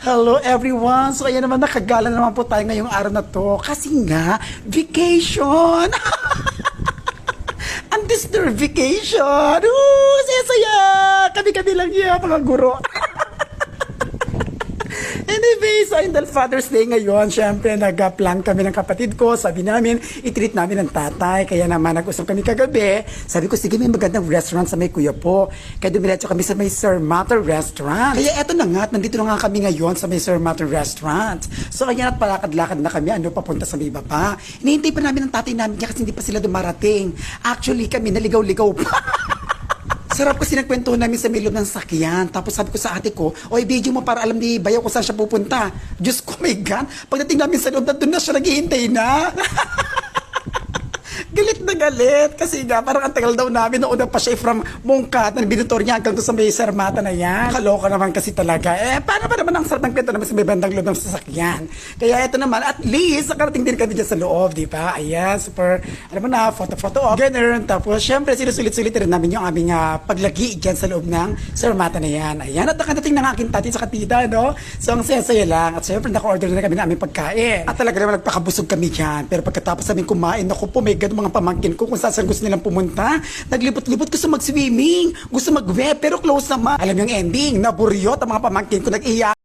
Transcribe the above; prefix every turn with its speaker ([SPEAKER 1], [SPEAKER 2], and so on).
[SPEAKER 1] Hello everyone! So ayan naman, nakagala naman po tayo ngayong araw na to. Kasi nga, vacation! Undisturbed vacation! Saya-saya! Kami-kami lang yan, mga guro. Anyway, so dahil Father's Day ngayon, syempre nag-plan kami ng kapatid ko. Sabi namin, i-treat namin ng tatay. Kaya naman nag-usap kami kagabi. Sabi ko, sige, may magandang restaurant sa may Kuya Po. Kaya dumiretso kami sa may Sir Matter Restaurant. Kaya eto na nga, nandito na nga kami ngayon sa may Sir Matter Restaurant. So kaya palakad-lakad na kami, papunta sa may baba. Hinihintay pa namin ang tatay namin kasi hindi pa sila dumarating. Actually, kami naligaw-ligaw pa. Sarap kasi nagkwento namin sa milog ng sakyan. Tapos sabi ko sa ate ko, oy, video mo para alam ni Bayaw kung saan siya pupunta. Diyos ko, my God. Pagdating namin sa loob, nandun na siya, naghihintay na. Galit na galit. Kasi nga, parang ang tagal daw namin. Nauna pa siya from Mungkat, ng binutor niya hanggang doon sa may Sarmata na yan. Kaloka naman kasi talaga. Paano ba naman ang sarap ng kwento naman sa may bandang loob ng sasakyan? Kaya ito naman, at least, nakarating din kami dyan sa loob, di ba? Ayan, super, alam mo na, photo off. Ganun. Tapos, syempre, sinusulit-sulit rin namin yung aming paglagi dyan sa loob ng Sarmata na yan. Ayan, at nakadating ng aking tati sa katita, no? So, ang saya-saya lang. At syempre, naka-order na kami ng aming pagkain. At talaga naman, nagpakabusog kami dyan. Pero pagkatapos namin kumain, naku po, may ganun mga pamangkin ko kung saan gusto nilang pumunta. Naglibot-libot, gusto mag-swimming, gusto mag-web, pero close naman. Alam yung ending, naburyot ang mga pamangkin ko, nag-iyak.